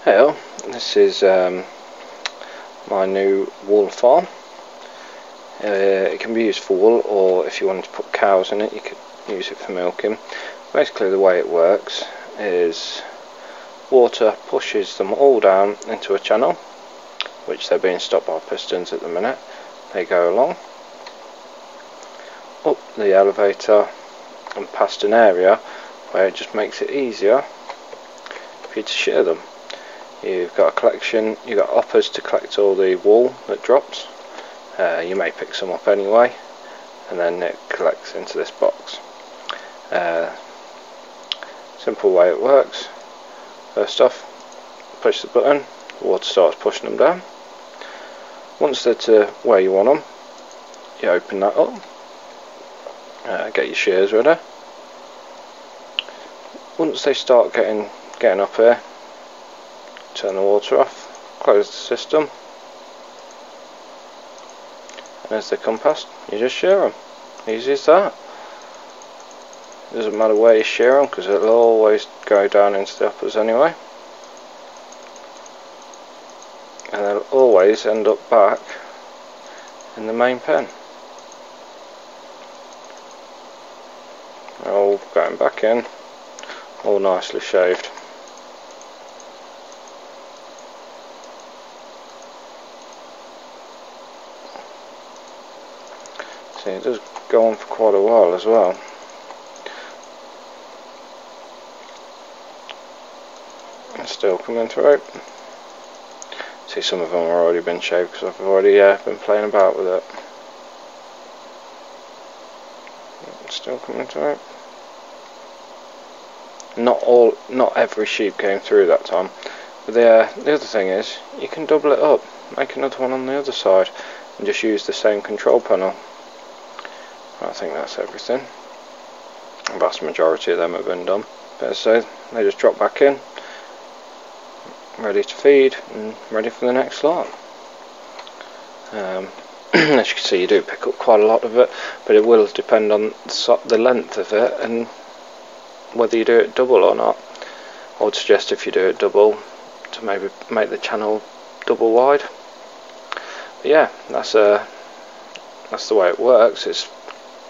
Hello, this is my new wool farm. It can be used for wool, or if you wanted to put cows in it you could use it for milking. Basically the way it works is water pushes them all down into a channel, which they're being stopped by pistons at the minute. They go along up the elevator and past an area where it just makes it easier for you to shear them. You've got a collection, you've got hoppers to collect all the wool that drops. You may pick some up anyway, and then it collects into this box. Simple way it works. First off, push the button, the water starts pushing them down. Once they're to where you want them, you open that up, get your shears ready. Once they start getting up here, turn the water off, close the system, and as they come past, you just shear them. Easy as that. Doesn't matter where you shear them, because it'll always go down into the uppers anyway, and they'll always end up back in the main pen. They're all going back in, all nicely shaved. See, it does go on for quite a while as well. It's still coming through. See, some of them have already been shaved because I've already been playing about with it. It's still coming through. Not every sheep came through that time. But the other thing is, you can double it up, make another one on the other side, and just use the same control panel. I think that's everything. The vast majority of them have been done. But as I say, they just drop back in, ready to feed and ready for the next lot. As you can see, you do pick up quite a lot of it, but it will depend on the length of it and whether you do it double or not. I would suggest if you do it double, to maybe make the channel double wide. But yeah, that's the way it works. It's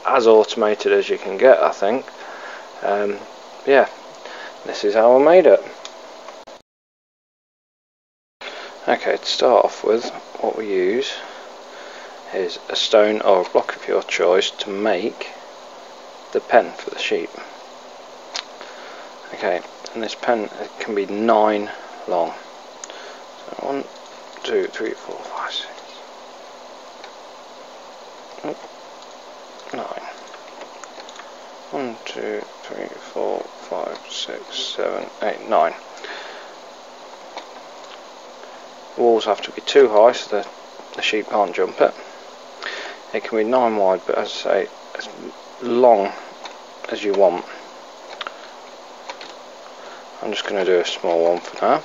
as automated as you can get, I think. Yeah, this is how I made it. Okay, to start off with, what we use is a stone or a block of your choice to make the pen for the sheep. Okay, and this pen, it can be 9 long. So 1, 2, 3, 4, 5, 6. 9. 1, 2, 3, 4, 5, 6, 7, 8, 9. The walls have to be too high so the sheep can't jump it. It can be 9 wide, but as I say, as long as you want. I'm just going to do a small one for now.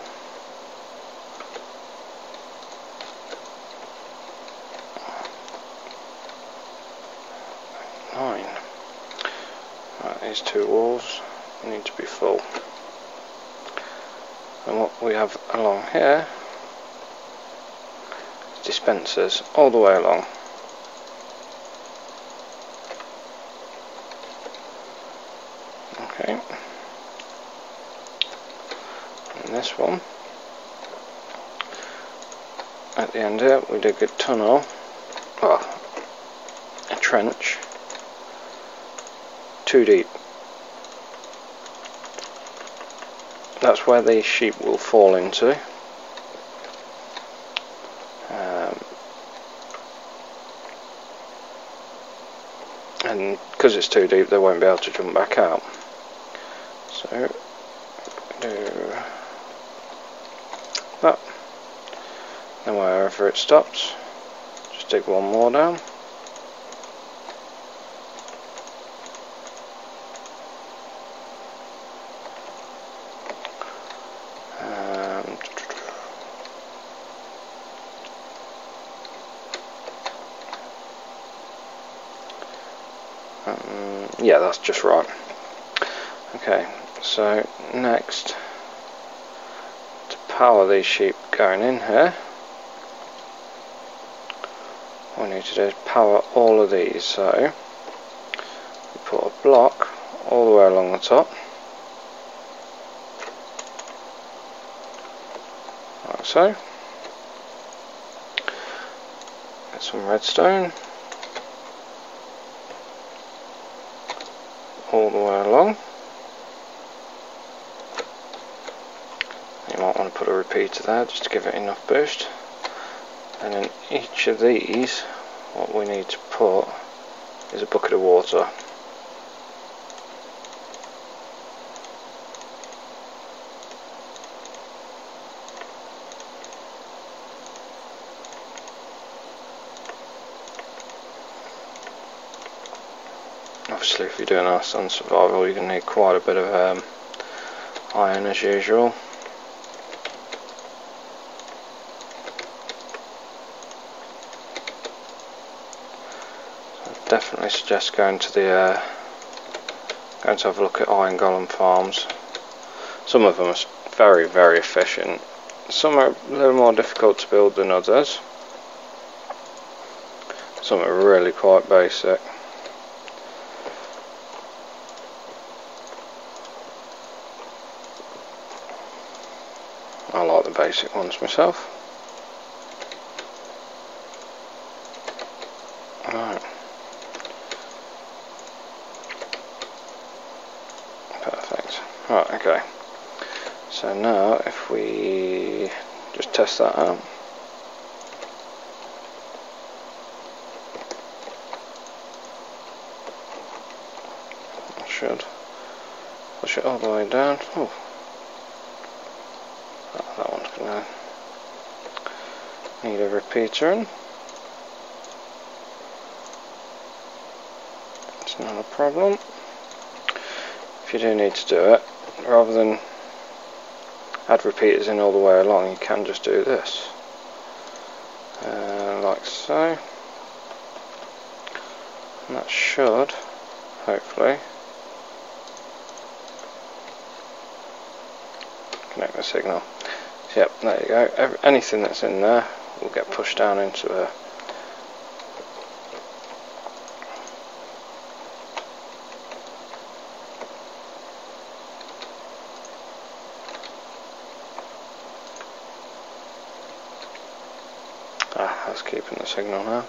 Right, these 2 walls need to be full. And what we have along here is dispensers all the way along. Okay. And this one, at the end here, we dig a tunnel, well, a trench, 2 deep. That's where the sheep will fall into. And because it's too deep, they won't be able to jump back out. So do that. Then wherever it stops, just dig one more down. Yeah, that's just right. Okay, so next, to power these sheep going in here, what we need to do is power all of these. So we put a block all the way along the top, like so. Get some redstone all the way along. You might want to put a repeater there just to give it enough boost. And in each of these, what we need to put is a bucket of water. Obviously, if you're doing this on survival, you're going to need quite a bit of iron as usual. So I definitely suggest going to the going to have a look at iron golem farms. Some of them are very, very efficient. Some are a little more difficult to build than others. Some are really quite basic. I like the basic ones myself. Right. Perfect. Right, okay. So now if we just test that out. I should push it all the way down. Ooh. That one's going to need a repeater in. It's not a problem. If you do need to do it, rather than add repeaters in all the way along, you can just do this. Like so. And that should, hopefully, connect the signal. Yep, there you go. Anything that's in there will get pushed down into a that's keeping the signal now.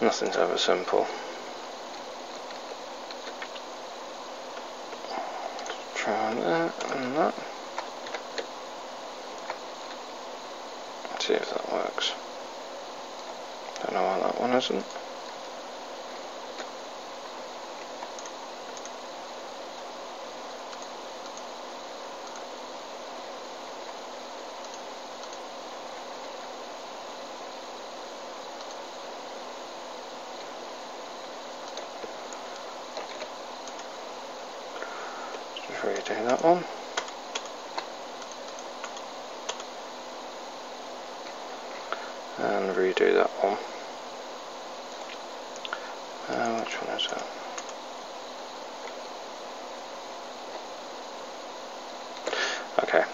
Nothing's ever simple. Try that and that. See if that works. Don't know why that one isn't. Just redo that one. And redo that one. Which one is that? Okay.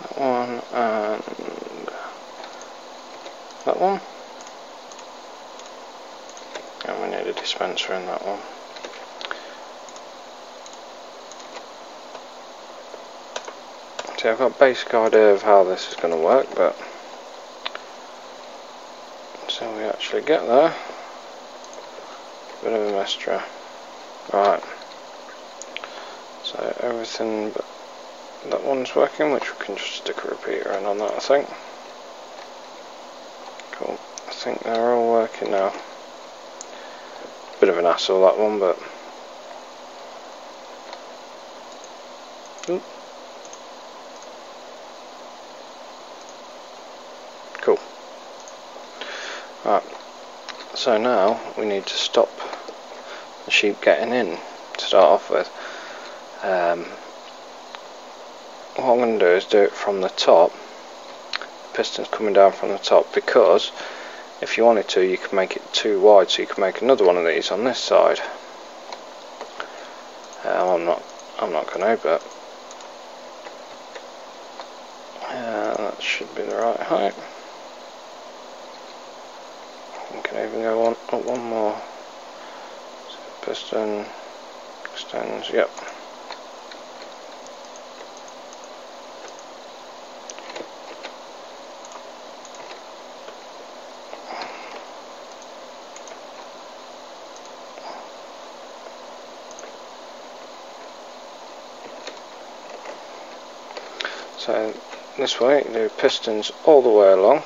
That one and that one. And we need a dispenser in that one. See, I've got a basic idea of how this is going to work, but until we actually get there, bit of a mixture. Right, so everything but that one's working, which we can just stick a repeater in on that, I think. Cool, I think they're all working now. Bit of an hassle that one, but cool. Right, so now we need to stop the sheep getting in to start off with. What I'm going to do is do it from the top. The piston's coming down from the top, because if you wanted to, you could make it too wide, so you could make another one of these on this side. I'm not going to, but that should be the right height. You can even go up one more. So piston extends. Yep. So this way, you do pistons all the way along.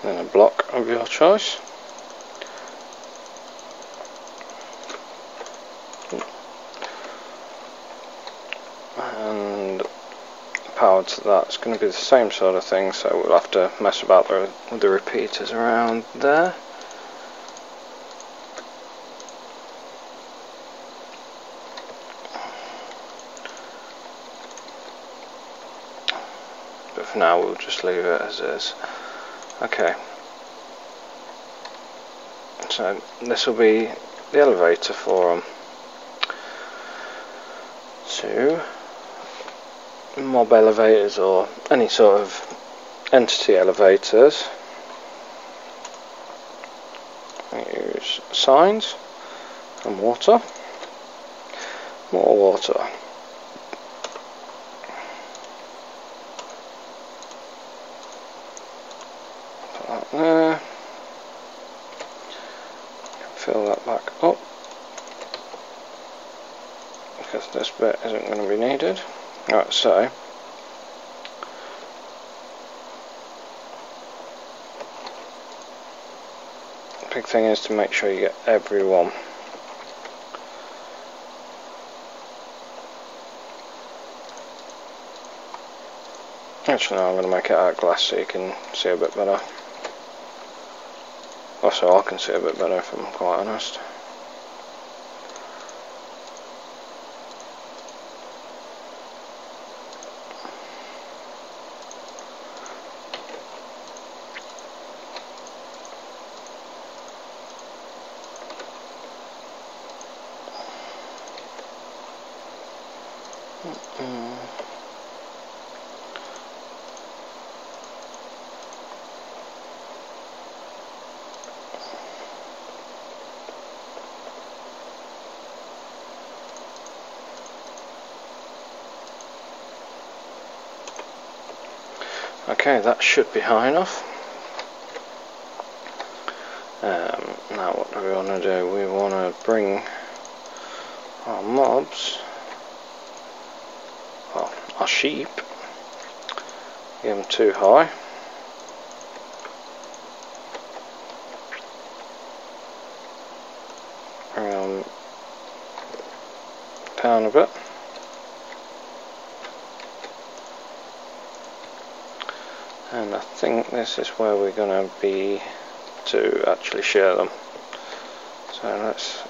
Then a block of your choice. And power to that is going to be the same sort of thing, so we'll have to mess about with the repeaters around there. But for now we'll just leave it as is. Okay, so this will be the elevator for them. So mob elevators or any sort of entity elevators, we use signs and water, more water. Put that there, fill that back up because this bit isn't going to be needed. Right, so the big thing is to make sure you get every one. Actually, no, I'm going to make it out of glass so you can see a bit better. Also, I can see a bit better if I'm quite honest. Okay, that should be high enough. Now what do we want to do? We want to bring our mobs, well, our sheep, get them too high. Bring them down a bit. And I think this is where we're going to be to actually share them. So let's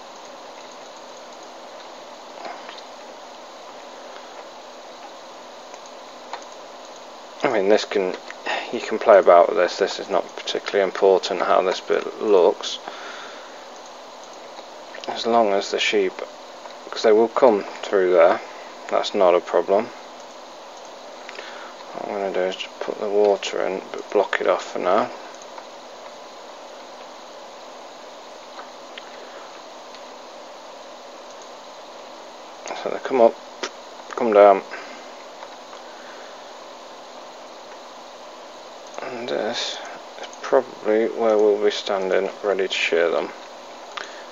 you can play about with this. This is not particularly important how this bit looks, as long as the sheep, because they will come through there, that's not a problem. What I'm going to do is just put the water in, but block it off for now. So they come up, come down, and this is probably where we'll be standing ready to shear them.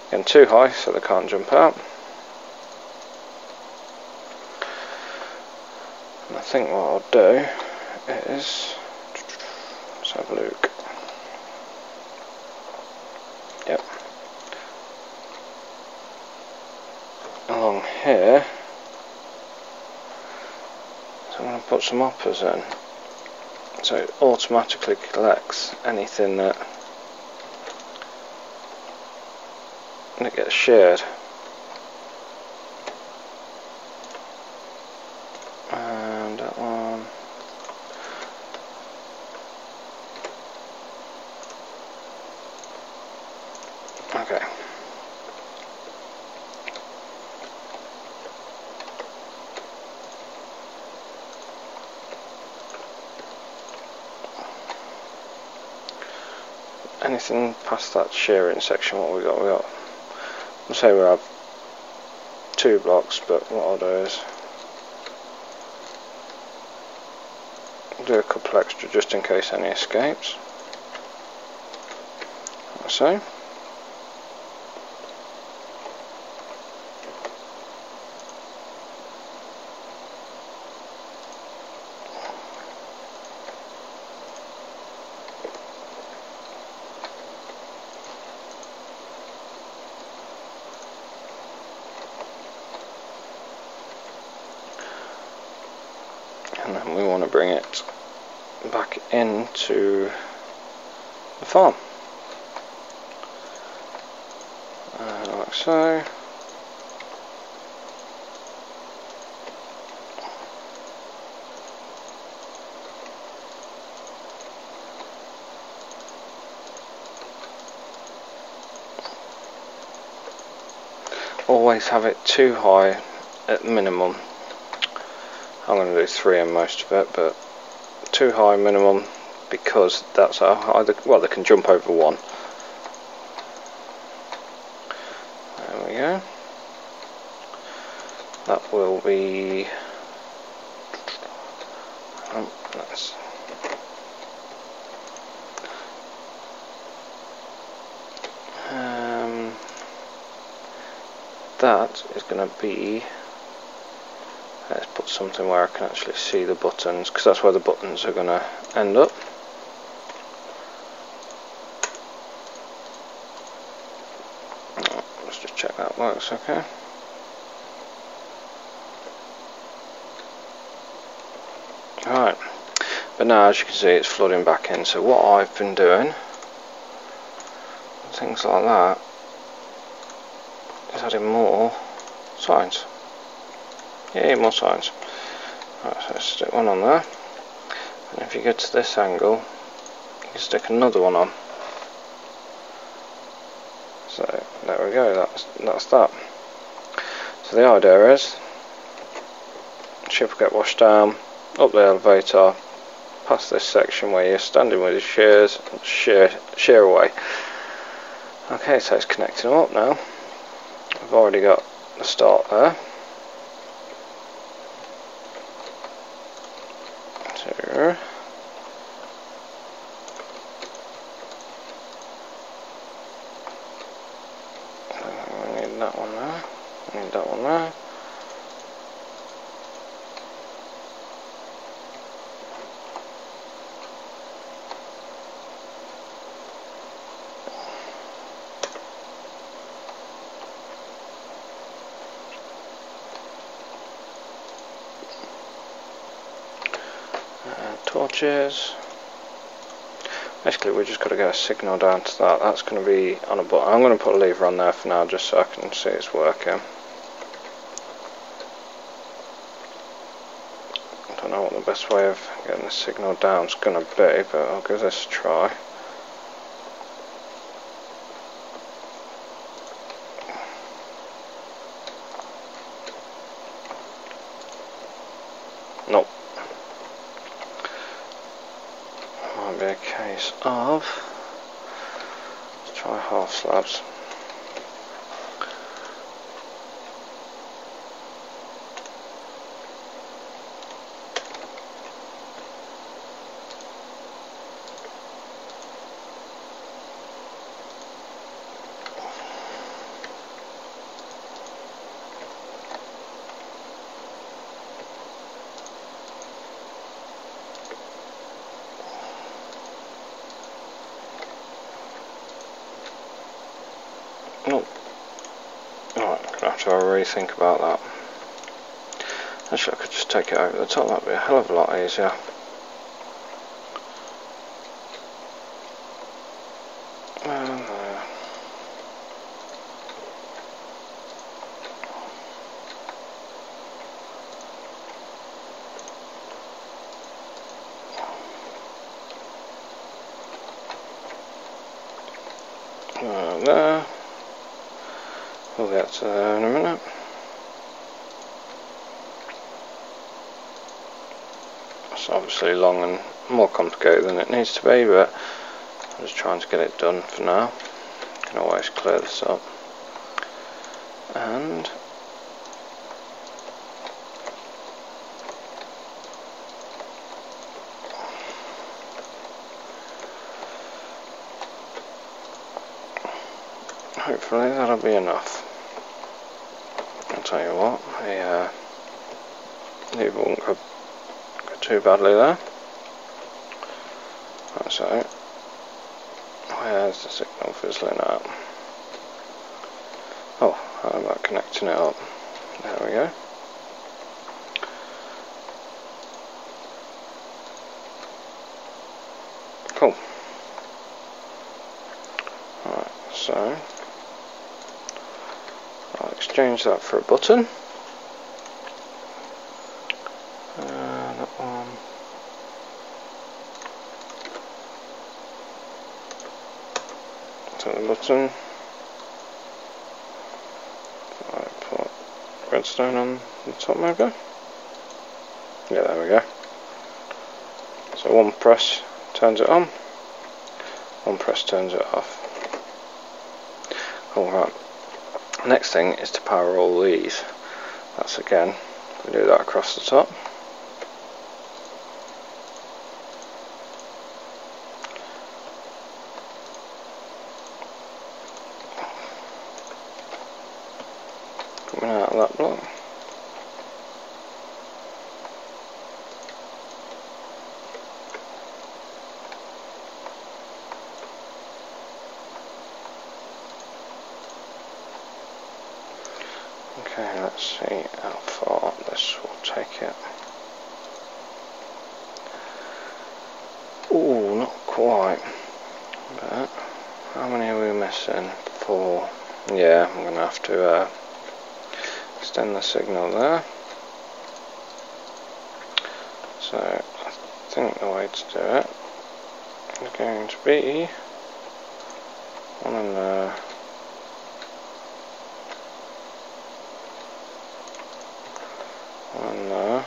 Again, too high so they can't jump out. And I think what I'll do is, let's have a look. Yep. Along here, so I'm going to put some uppers in. so it automatically collects anything that gets shared. And that one. Okay. Anything past that sharing section, what we got? I'll say we have 2 blocks, but what I'll do is do a couple extra just in case any escapes. Like so. And then we want to bring it back into the farm, like so. Always have it 2 high at minimum. I'm going to do 3 in most of it, but 2 high minimum, because that's how high they can jump over 1. There we go. That will be that's that is going to be, let's put something where I can actually see the buttons, because that's where the buttons are going to end up. Let's just check that works okay. Alright, but now as you can see it's flooding back in, so what I've been doing, things like that, is adding more signs. Yeah, more signs. Right, so let's stick one on there, and if you get to this angle you can stick another one on. So there we go, that's that. So the idea is ship will get washed down, up the elevator, past this section where you're standing with your shears, shear away. Okay, so it's connecting them up now. I've already got the start there. So we need that one there, we need that one there. Torches. Basically we just got to get a signal down to that. That's going to be on a button. I'm going to put a lever on there for now just so I can see it's working. I don't know what the best way of getting the signal down is going to be, but I'll give this a try. Nope. Might be a case of, let's try half slabs. Nope. Alright, I'm going to have to rethink about that. Actually, I could just take it over the top, that'd be a hell of a lot easier. There. We'll get to there in a minute. It's obviously long and more complicated than it needs to be, but I'm just trying to get it done for now. Can always clear this up. And hopefully that'll be enough. I'll tell you what, it won't go too badly there. So, where's the signal fizzling out? Oh, how about connecting it up? There we go. Cool. Alright, so I'll exchange that for a button. That one. To the button. I put redstone on the top maybe? Yeah, there we go. So one press turns it on, one press turns it off. Alright, next thing is to power all these. That's again, we do that across the top. Coming out of that block. Okay, let's see how far this will take it. Ooh, not quite. But how many are we missing? 4. Yeah, I'm going to have to extend the signal there. So I think the way to do it is going to be one in there. One there.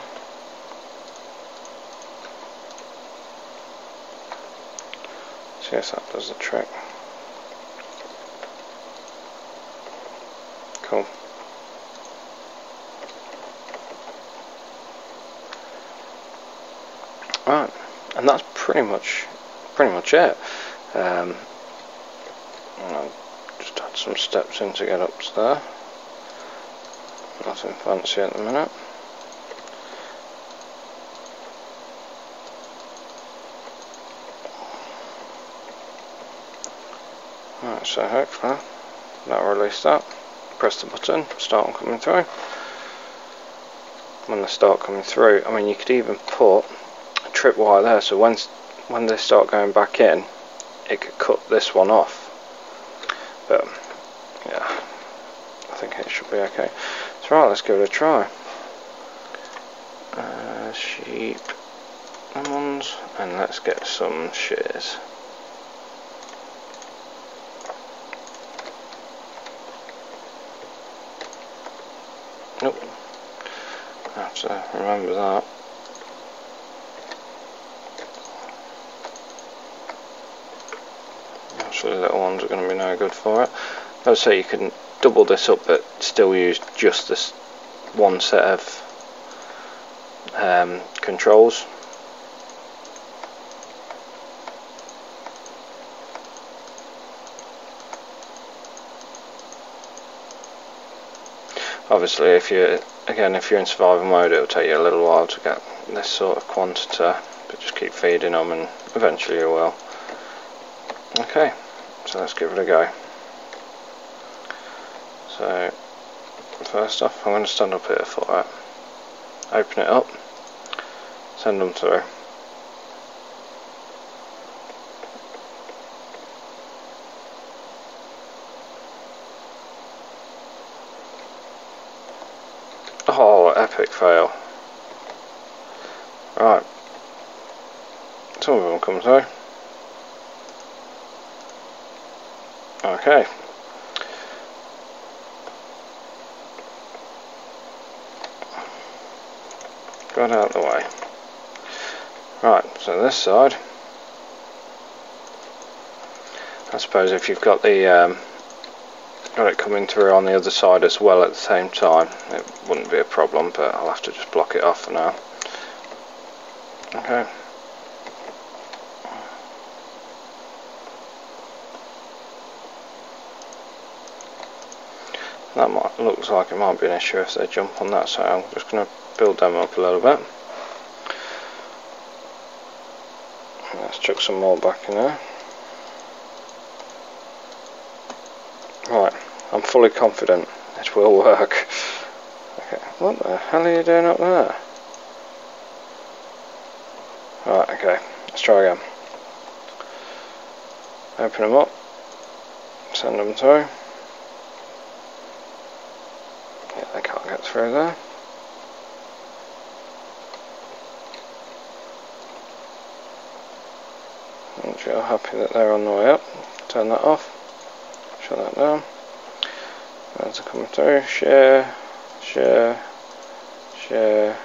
See if that does the trick. Cool. Right, and that's pretty much it. I'll just add some steps in to get up to there. Nothing fancy at the minute. Right, so hopefully that'll release that. Press the button, start them coming through. When they start coming through, I mean, you could even put a tripwire there, so when they start going back in, it could cut this one off. But yeah, I think it should be okay. So right, let's give it a try. Sheep, lemons, and let's get some shears. Nope. I have to remember that. Actually, little ones are going to be no good for it. I would say you can double this up, but still use just this one set of controls. Obviously, if you're in survival mode, it'll take you a little while to get this sort of quantity, but just keep feeding them and eventually you will. Okay, so let's give it a go. So, first off, I'm going to stand up here for it. Open it up, send them through. Oh, epic fail. Right. Some of them come through. Okay. Got out of the way. Right, so this side, I suppose if you've got the got it coming through on the other side as well at the same time, it wouldn't be a problem, but I'll have to just block it off for now. Okay. That looks like it might be an issue if they jump on that, so I'm just going to build them up a little bit. Let's chuck some more back in there. Right, I'm fully confident it will work. Okay, what the hell are you doing up there? Right, okay, let's try again. Open them up, send them through. Yeah, they can't get through there. Once you're happy that they're on the way up, turn that off, shut that down. As they come through, share, share, share.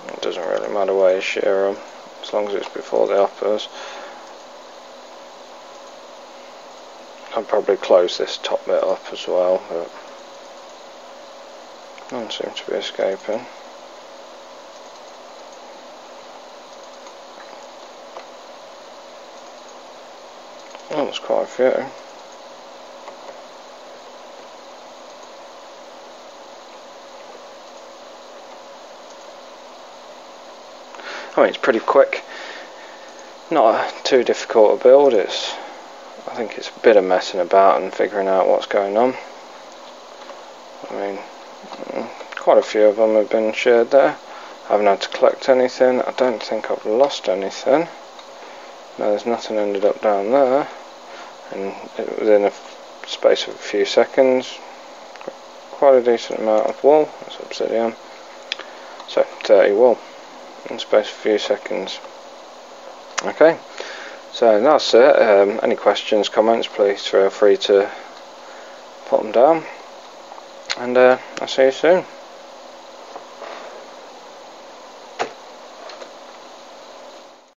It doesn't really matter where you share them, as long as it's before the uppers. I'll probably close this top bit up as well, but none seem to be escaping. Oh, there's quite a few. I mean, it's pretty quick. Not too difficult to build. I think it's a bit of messing about and figuring out what's going on. I mean, quite a few of them have been shared there. I haven't had to collect anything. I don't think I've lost anything. No, there's nothing ended up down there. And within a space of a few seconds, quite a decent amount of wool. That's obsidian. So 30 wool in the space of a few seconds. Okay, so that's it. Any questions, comments, please feel free to put them down, and I'll see you soon.